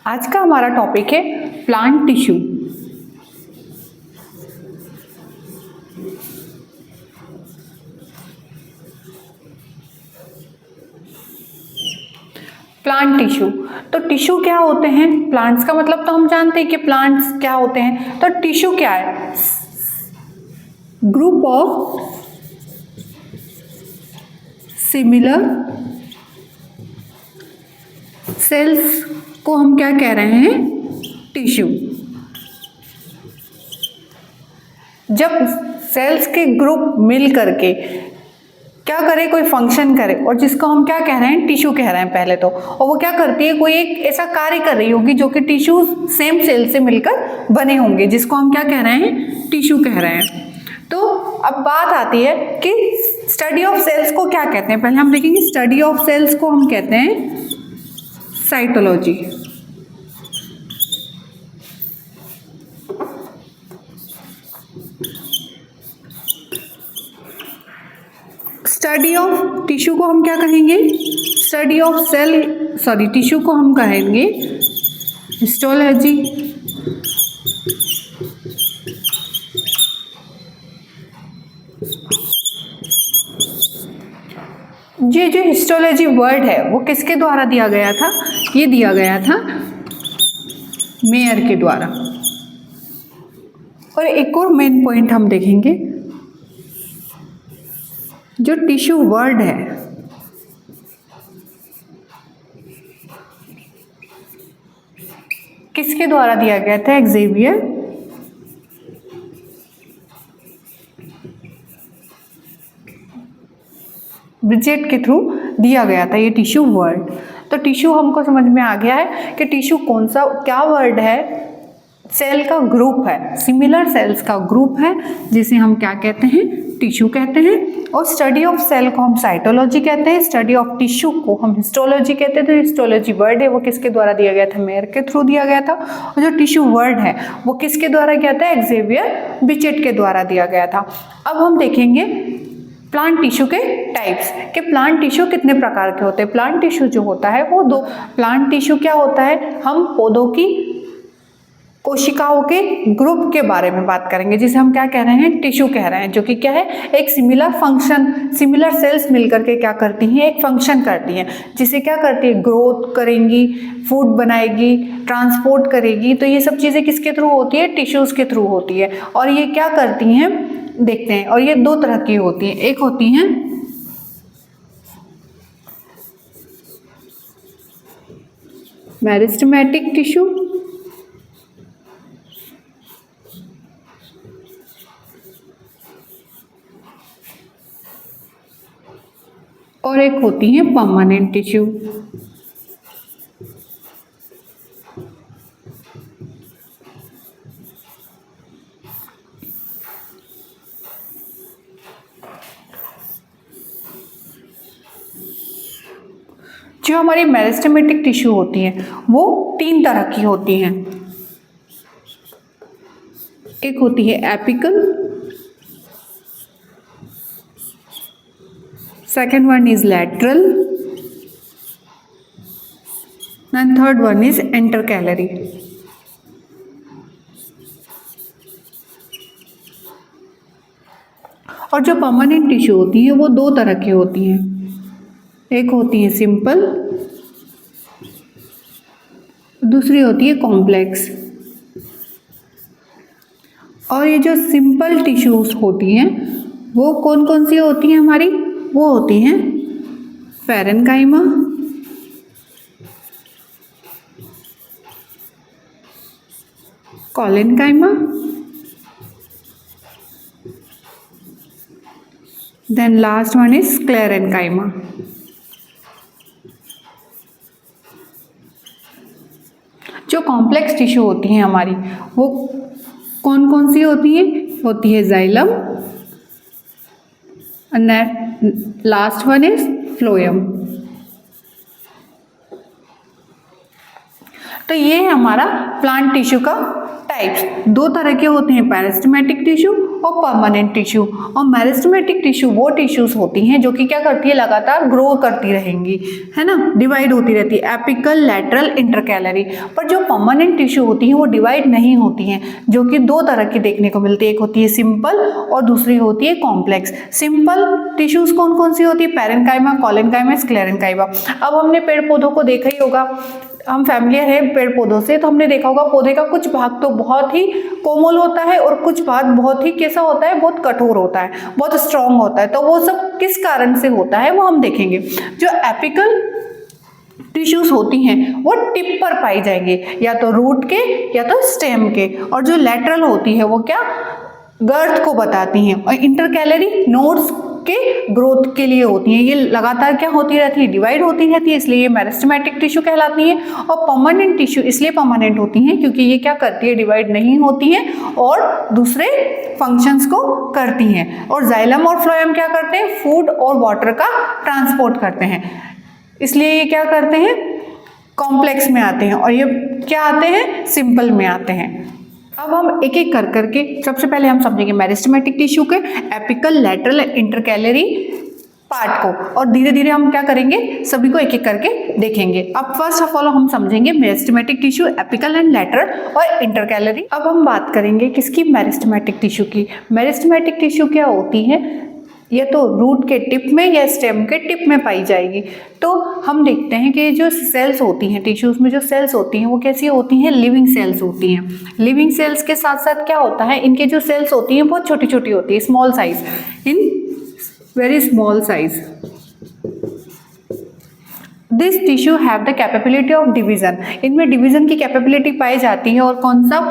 आज का हमारा टॉपिक है प्लांट टिश्यू। प्लांट टिश्यू, तो टिश्यू क्या होते हैं? प्लांट्स का मतलब तो हम जानते हैं कि प्लांट्स क्या होते हैं, तो टिश्यू क्या है? ग्रुप ऑफ सिमिलर सेल्स को हम क्या कह रहे हैं? टिश्यू। जब सेल्स के ग्रुप मिल करके क्या करे, कोई फंक्शन करे, और जिसको हम क्या कह रहे हैं? टिश्यू कह रहे हैं पहले तो। और वो क्या करती है? कोई एक ऐसा कार्य कर रही होगी जो कि टिश्यू सेम सेल से मिलकर बने होंगे, जिसको हम क्या कह रहे हैं? टिश्यू कह रहे हैं। तो अब बात आती है कि स्टडी ऑफ सेल्स को क्या कहते हैं। पहले हम देखेंगे स्टडी ऑफ सेल्स को हम कहते हैं साइटोलॉजी। स्टडी ऑफ टिश्यू को हम क्या कहेंगे? स्टडी ऑफ टिश्यू को हम कहेंगे हिस्टोलॉजी। ये जो हिस्टोलॉजी वर्ड है वो किसके द्वारा दिया गया था? ये दिया गया था मेयर के द्वारा। और एक और मेन पॉइंट हम देखेंगे, जो टिश्यू वर्ड है किसके द्वारा दिया गया था? एक्सेवियर ब्रिजेट के थ्रू दिया गया था ये टिश्यू वर्ड। तो टिश्यू हमको समझ में आ गया है कि टिश्यू कौन सा क्या वर्ड है? सेल का ग्रुप है, सिमिलर सेल्स का ग्रुप है, जिसे हम क्या कहते हैं? टिश्यू कहते हैं। और स्टडी ऑफ सेल को हम साइटोलॉजी कहते हैं, स्टडी ऑफ टिश्यू को हम हिस्टोलॉजी कहते हैं। तो हिस्टोलॉजी वर्ड है वो किसके द्वारा दिया गया था? मेयर के थ्रू दिया गया था। और जो टिश्यू वर्ड है वो किसके द्वारा किया था? एक्सेवियर ब्रिजेट के द्वारा दिया गया था। अब हम देखेंगे प्लांट टिश्यू के टाइप्स, कि प्लांट टिश्यू कितने प्रकार के होते हैं। प्लांट टिश्यू जो होता है वो दो। प्लांट टिश्यू क्या होता है? हम पौधों की कोशिकाओं के ग्रुप के बारे में बात करेंगे, जिसे हम क्या कह रहे हैं? टिश्यू कह रहे हैं, जो कि क्या है? एक सिमिलर फंक्शन, सिमिलर सेल्स मिलकर के क्या करती हैं? एक फंक्शन करती हैं, जिसे क्या करती है? ग्रोथ करेंगी, फूड बनाएगी, ट्रांसपोर्ट करेगी। तो ये सब चीज़ें किसके थ्रू होती है? टिश्यूज़ के थ्रू होती है। और ये क्या करती हैं? देखते हैं। और ये दो तरह की होती हैं, एक होती हैं मेरिस्टेमेटिक टिश्यू, और एक होती है परमानेंट टिश्यू। जो हमारी मेरिस्टेमेटिक टिश्यू होती हैं वो तीन तरह की होती हैं। एक होती है apical, second one is lateral, and third one is intercalary. और जो परमानेंट टिश्यू होती है वो दो तरह की होती हैं। एक होती है सिंपल, दूसरी होती है कॉम्प्लेक्स। और ये जो सिंपल टिश्यूज होती हैं वो कौन कौन सी होती हैं हमारी? वो होती हैं parenchyma, collenchyma, then last one is sclerenchyma. जो कॉम्प्लेक्स टिश्यू होती हैं हमारी वो कौन कौन सी होती हैं? होती है xylem, last one is phloem. तो ये है हमारा प्लांट टिश्यू का टाइप। टाइप्स, दो तरह के होते हैं, मेरिस्टेमेटिक टिश्यू और परमानेंट टिश्यू। और मेरिस्टेमेटिक टिश्यू वो टिश्यूज होती हैं जो कि क्या करती है, लगातार ग्रो करती रहेंगी, है ना, डिवाइड होती रहती है, एपिकल, लैटरल, इंटरकैलरी। पर जो परमानेंट टिश्यू होती हैं वो डिवाइड नहीं होती हैं, जो कि दो तरह की देखने को मिलती है, एक होती है सिंपल और दूसरी होती है कॉम्प्लेक्स। सिंपल टिश्यूज कौन कौन सी होती है, पैरेन्काइमा, कोलेनकाइमा, स्क्लेरेन्काइमा। अब हमने पेड़ पौधों को देखा ही होगा, हम फैमिलियर है पेड़ पौधों से, तो हमने देखा होगा पौधे का कुछ भाग तो बहुत ही कोमल होता है और कुछ भाग बहुत ही कैसा होता है, बहुत कठोर होता है, बहुत स्ट्रांग होता है। तो वो सब किस कारण से होता है वो हम देखेंगे। जो एपिकल टिश्यूज होती हैं वो टिप पर पाई जाएंगे, या तो रूट के या तो स्टेम के। और जो लैटरल होती है वो क्या, गर्थ को बताती हैं। और इंटरकैलरी नोड्स के ग्रोथ के लिए होती हैं, ये लगातार क्या होती रहती है, डिवाइड होती रहती है, इसलिए ये मेरिस्टेमेटिक टिश्यू कहलाती है। और परमानेंट टिश्यू इसलिए परमानेंट होती हैं क्योंकि ये क्या करती है, डिवाइड नहीं होती हैं और दूसरे फंक्शंस को करती हैं। और जाइलम और फ्लोएम क्या करते हैं, फूड और वाटर का ट्रांसपोर्ट करते हैं, इसलिए ये क्या करते हैं, कॉम्प्लेक्स में आते हैं। और ये क्या आते हैं, सिंपल में आते हैं। अब हम एक एक कर करके सबसे पहले हम समझेंगे मेरिस्टेमेटिक टिश्यू के एपिकल, लैटरल, इंटरकैलरी पार्ट को, और धीरे धीरे हम क्या करेंगे, सभी को एक एक करके देखेंगे। अब फर्स्ट ऑफ ऑल हम समझेंगे meristematic tissue, apical and lateral और इंटरकैलरी। अब हम बात करेंगे किसकी, मेरिस्टेमेटिक टिश्यू की। मेरिस्टेमेटिक टिश्यू क्या होती है, ये तो रूट के टिप में या स्टेम के टिप में पाई जाएगी। तो हम देखते हैं कि जो सेल्स होती हैं टिश्यूज में, जो सेल्स होती हैं वो कैसी होती हैं, लिविंग सेल्स होती हैं। लिविंग सेल्स के साथ साथ क्या होता है, इनके जो सेल्स होती हैं बहुत छोटी छोटी होती है, small size, in very small size. This tissue have the capability of division, इनमें डिवीजन की कैपेबिलिटी पाई जाती है। और कौन सा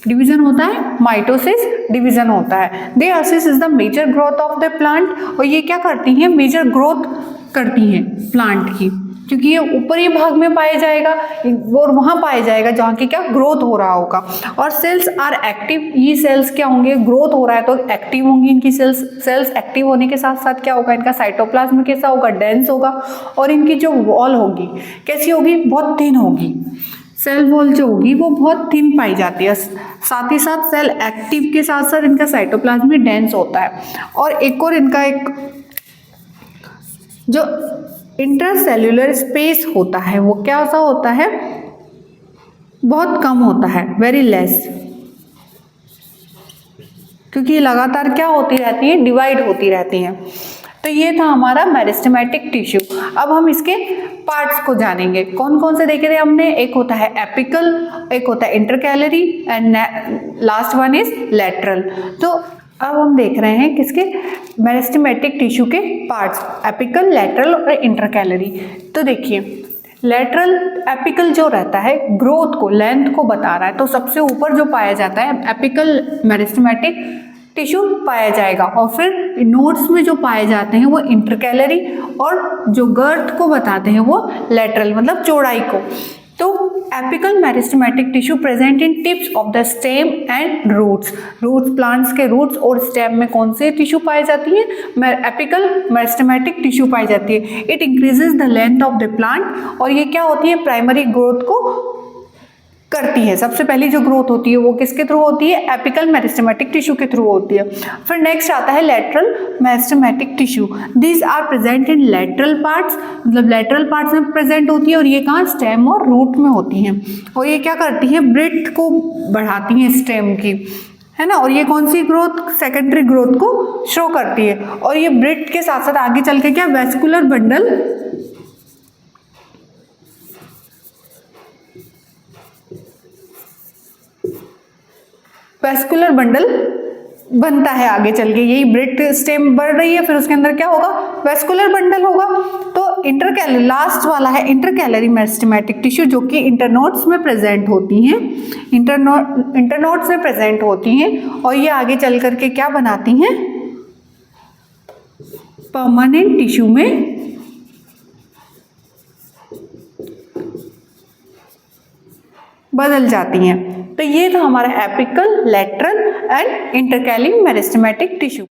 डिवीजन होता है, माइटोसिस डिवीजन होता है। डेयोसिस is the major growth of the plant, और ये क्या करती हैं, मेजर ग्रोथ करती हैं प्लांट की, क्योंकि ये ऊपरी भाग में पाया जाएगा और वहाँ पाया जाएगा जहाँ की क्या ग्रोथ हो रहा होगा। और सेल्स आर एक्टिव, ये सेल्स क्या होंगे, ग्रोथ हो रहा है तो एक्टिव होंगी इनकी सेल्स। सेल्स एक्टिव होने के साथ साथ क्या होगा, इनका साइटोप्लाज्म कैसा होगा, डेंस होगा। और इनकी जो वॉल होगी कैसी होगी, बहुत थिन होगी। सेल वॉल जो होगी वो बहुत थिन पाई जाती है। साथ ही साथ सेल एक्टिव के साथ साथ इनका साइटोप्लाज्म में डेंस होता है। और एक और इनका एक जो इंटरसेल्यूलर स्पेस होता है वो क्या सा होता है, बहुत कम होता है, वेरी लेस, क्योंकि ये लगातार क्या होती रहती है, डिवाइड होती रहती हैं। तो ये था हमारा मेरिस्टेमेटिक टिश्यू। अब हम इसके पार्ट्स को जानेंगे, कौन कौन से देखे थे हमने, एक होता है एपिकल, एक होता है intercalary and last one is lateral. तो अब हम देख रहे हैं किसके, मेरिस्टेमेटिक टिश्यू के पार्ट्स, एपिकल, लैटरल और इंटरकैलरी। तो देखिए लैटरल एपिकल जो रहता है ग्रोथ को, लेंथ को बता रहा है, तो सबसे ऊपर जो पाया जाता है एपिकल मेरिस्टेमेटिक टिश्यू पाया जाएगा। और फिर नोड्स में जो पाए जाते हैं वो इंटरकैलरी, और जो गर्थ को बताते हैं वो लैटरल, मतलब चौड़ाई को। तो apical meristematic tissue present in tips of the stem and roots. Roots, plants के रूट्स और स्टेम में कौन से टिश्यू पाई जाती है, एपिकल मेरिस्टेमेटिक टिश्यू पाई जाती है। It increases the length of the plant, और ये क्या होती है, प्राइमरी ग्रोथ को करती है। सबसे पहली जो ग्रोथ होती है वो किसके थ्रू होती है, एपिकल मेरिस्टेमेटिक टिश्यू के थ्रू होती है। फिर नेक्स्ट आता है lateral meristematic tissue. These are present in lateral parts, मतलब लैटरल पार्ट्स में प्रेजेंट होती है, और ये कहाँ, स्टेम और रूट में होती हैं। और ये क्या करती है, ब्रेड्थ को बढ़ाती हैं स्टेम की, है ना। और ये कौन सी ग्रोथ, सेकेंडरी ग्रोथ को शो करती है। और ये ब्रेड्थ के साथ साथ आगे चल के क्या, वेस्कुलर बंडल वेस्कुलर बंडल बनता है आगे चल के। यही ब्रेड स्टेम बढ़ रही है, फिर उसके अंदर क्या होगा, वेस्कुलर बंडल होगा। तो इंटरकैलरी लास्ट वाला है इंटरकैलरी मेरिस्टेमेटिक टिश्यू, जो कि इंटरनोड्स में प्रेजेंट होती हैं, इंटरनोड्स में प्रेजेंट होती हैं। और ये आगे चल करके क्या बनाती हैं, परमानेंट टिश्यू में बदल जाती हैं। तो ये था हमारा apical, lateral and intercalary meristematic tissue.